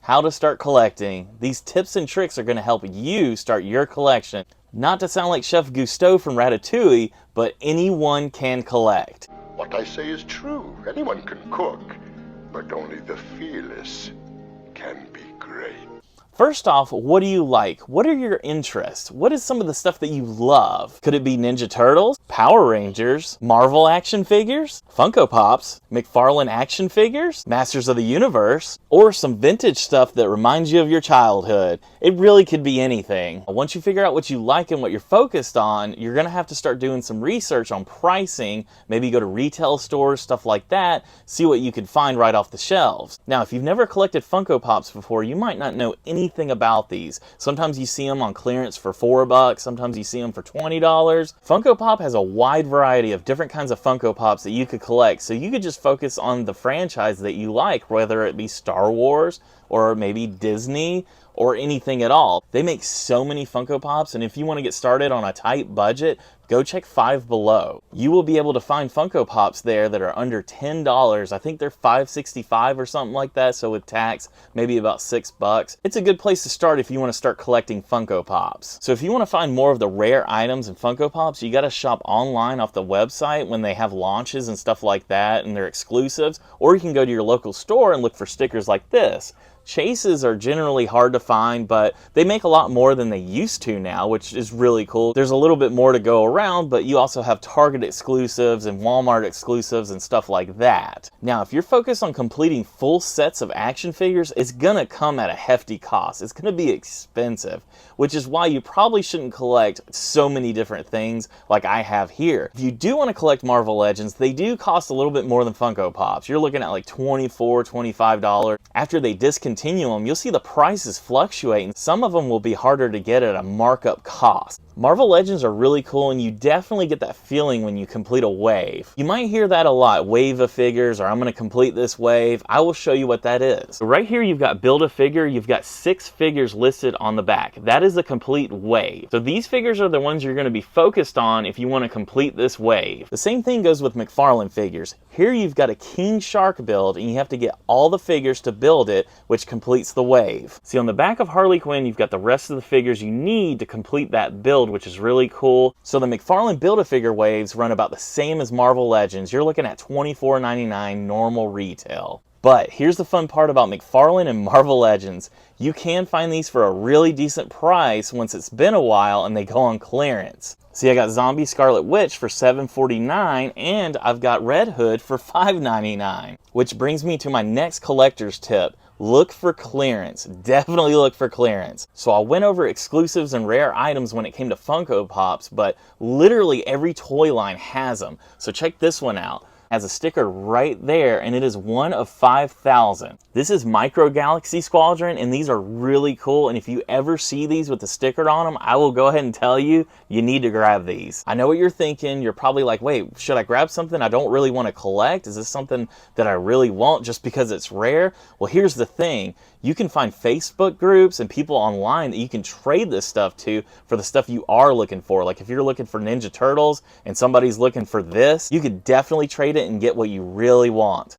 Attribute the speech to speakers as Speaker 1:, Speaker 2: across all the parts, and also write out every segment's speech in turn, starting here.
Speaker 1: how to start collecting. These tips and tricks are going to help you start your collection. Not to sound like Chef Gusteau from Ratatouille, but anyone can collect.
Speaker 2: What I say is true. Anyone can cook, but only the fearless can be great.
Speaker 1: First off, what do you like? What are your interests? What is some of the stuff that you love? Could it be Ninja Turtles, Power Rangers, Marvel action figures, Funko Pops, McFarlane action figures, Masters of the Universe, or some vintage stuff that reminds you of your childhood? It really could be anything. Once you figure out what you like and what you're focused on, you're gonna have to start doing some research on pricing, maybe go to retail stores, stuff like that, see what you can find right off the shelves. Now, if you've never collected Funko Pops before, you might not know anything about these. Sometimes you see them on clearance for $4, sometimes you see them for $20. Funko Pop has a wide variety of different kinds of Funko Pops that you could collect, so you could just focus on the franchise that you like, whether it be Star Wars or maybe Disney or anything at all. They make so many Funko Pops, and if you want to get started on a tight budget, go check Five Below. You will be able to find Funko Pops there that are under $10. I think they're $5.65 or something like that, so with tax, maybe about $6. It's a good place to start if you want to start collecting Funko Pops. So if you want to find more of the rare items and Funko Pops, you got to shop online off the website when they have launches and stuff like that, and they're exclusives, or you can go to your local store and look for stickers like this. Chases are generally hard to find, but they make a lot more than they used to now, which is really cool. There's a little bit more to go around, but you also have Target exclusives and Walmart exclusives and stuff like that. Now, if you're focused on completing full sets of action figures, it's gonna come at a hefty cost. It's gonna be expensive, which is why you probably shouldn't collect so many different things like I have here. If you do want to collect Marvel Legends, they do cost a little bit more than Funko Pops. You're looking at like $24, $25. After they discontinue them, you'll see the prices fluctuate, and some of them will be harder to get at a markup cost. Marvel Legends are really cool, and you definitely get that feeling when you complete a wave. You might hear that a lot, wave of figures, or I'm going to complete this wave. I will show you what that is. So right here you've got build a figure. You've got 6 figures listed on the back. That is the complete wave. So these figures are the ones you're going to be focused on if you want to complete this wave. The same thing goes with McFarlane figures. Here you've got a King Shark build, and you have to get all the figures to build it, which completes the wave. See, on the back of Harley Quinn, you've got the rest of the figures you need to complete that build, which is really cool. So the McFarlane Build-A-Figure waves run about the same as Marvel Legends. You're looking at $24.99 normal retail. But here's the fun part about McFarlane and Marvel Legends. You can find these for a really decent price once it's been a while and they go on clearance. See, I got Zombie Scarlet Witch for $7.49, and I've got Red Hood for $5.99. Which brings me to my next collector's tip. Look for clearance. Definitely look for clearance. So I went over exclusives and rare items when it came to Funko Pops, but literally every toy line has them. So check this one out. Has a sticker right there, and it is one of 5,000. This is Micro Galaxy Squadron, and these are really cool, and if you ever see these with the sticker on them, I will go ahead and tell you, you need to grab these. I know what you're thinking. You're probably like, wait, should I grab something I don't really want to collect? Is this something that I really want just because it's rare? Well, here's the thing. You can find Facebook groups and people online that you can trade this stuff to for the stuff you are looking for. Like if you're looking for Ninja Turtles and somebody's looking for this, you could definitely trade it and get what you really want.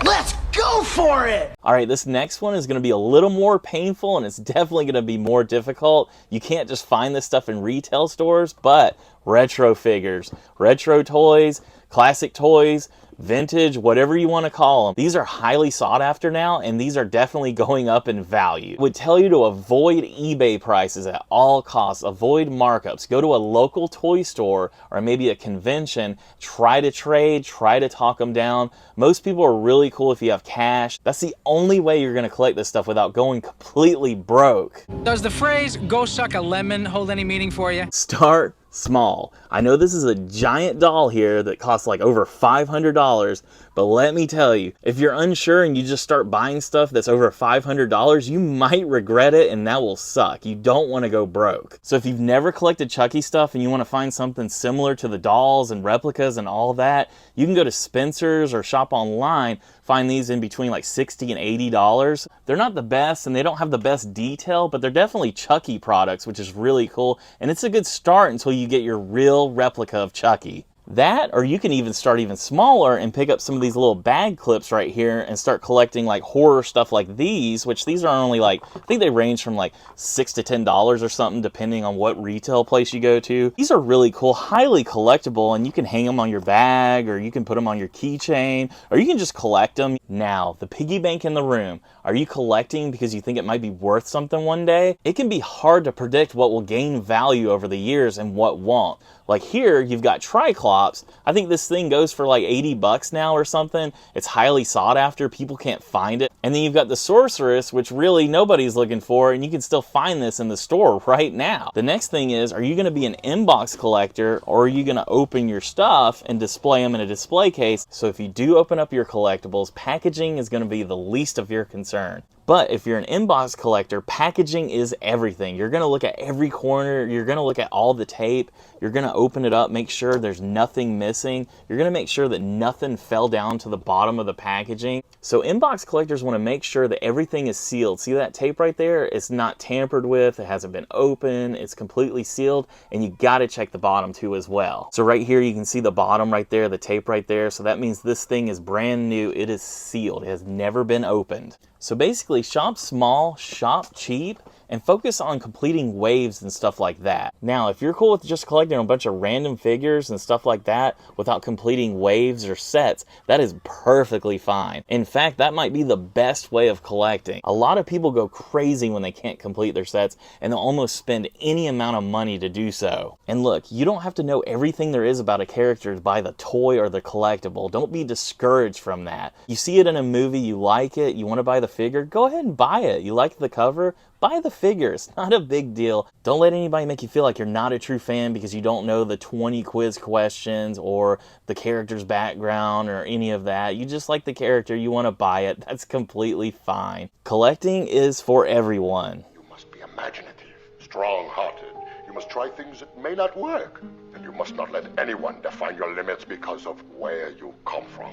Speaker 3: Let's go for it!
Speaker 1: Alright, this next one is going to be a little more painful, and it's definitely going to be more difficult. You can't just find this stuff in retail stores, but retro figures, retro toys, classic toys, vintage, whatever you want to call them. These are highly sought after now, and these are definitely going up in value. I would tell you to avoid eBay prices at all costs. Avoid markups. Go to a local toy store or maybe a convention. Try to trade. Try to talk them down. Most people are really cool if you have cash. That's the only way you're going to collect this stuff without going completely broke.
Speaker 4: Does the phrase, go suck a lemon, hold any meaning for you?
Speaker 1: Start small. I know this is a giant doll here that costs like over $500, but let me tell you, if you're unsure and you just start buying stuff that's over $500, you might regret it, and that will suck. You don't want to go broke. So if you've never collected Chucky stuff and you want to find something similar to the dolls and replicas and all that, you can go to Spencer's or shop online, find these in between like $60 and $80. They're not the best and they don't have the best detail, but they're definitely Chucky products, which is really cool, and it's a good start until you get your real replica of Chucky. That, or you can even start even smaller and pick up some of these little bag clips right here and start collecting like horror stuff like these, which these are only like, I think they range from like $6 to $10 or something, depending on what retail place you go to. These are really cool, highly collectible, and you can hang them on your bag, or you can put them on your keychain, or you can just collect them. Now, the piggy bank in the room. Are you collecting because you think it might be worth something one day? It can be hard to predict what will gain value over the years and what won't. Like here, you've got Triclops. I think this thing goes for like 80 bucks now or something. It's highly sought after. People can't find it. And then you've got the Sorceress, which really nobody's looking for, and you can still find this in the store right now. The next thing is, are you going to be an inbox collector, or are you going to open your stuff and display them in a display case? So if you do open up your collectibles, packaging is going to be the least of your concern. But if you're an inbox collector, packaging is everything. You're going to look at every corner. You're going to look at all the tape. You're going to open it up, make sure there's nothing missing. You're going to make sure that nothing fell down to the bottom of the packaging. So inbox collectors want to make sure that everything is sealed. See that tape right there? It's not tampered with. It hasn't been opened. It's completely sealed. And you got to check the bottom too as well. So right here, you can see the bottom right there, the tape right there. So that means this thing is brand new. It is sealed. It has never been opened. So basically, shop small, shop cheap, and focus on completing waves and stuff like that. Now, if you're cool with just collecting a bunch of random figures and stuff like that without completing waves or sets, that is perfectly fine. In fact, that might be the best way of collecting. A lot of people go crazy when they can't complete their sets, and they'll almost spend any amount of money to do so. And look, you don't have to know everything there is about a character to buy the toy or the collectible. Don't be discouraged from that. You see it in a movie, you like it, you want to buy the figure, go ahead and buy it. You like the cover, buy the figure. It's not a big deal. Don't let anybody make you feel like you're not a true fan because you don't know the 20 quiz questions or the character's background or any of that. You just like the character, you want to buy it. That's completely fine. Collecting is for everyone.
Speaker 2: You must be imaginative, strong-hearted. You must try things that may not work. And you must not let anyone define your limits because of where you come from.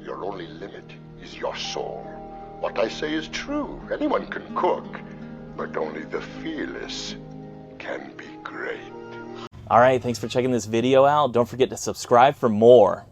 Speaker 2: Your only limit is your soul. What I say is true. Anyone can cook, but only the fearless can be great.
Speaker 1: All right, thanks for checking this video out. Don't forget to subscribe for more.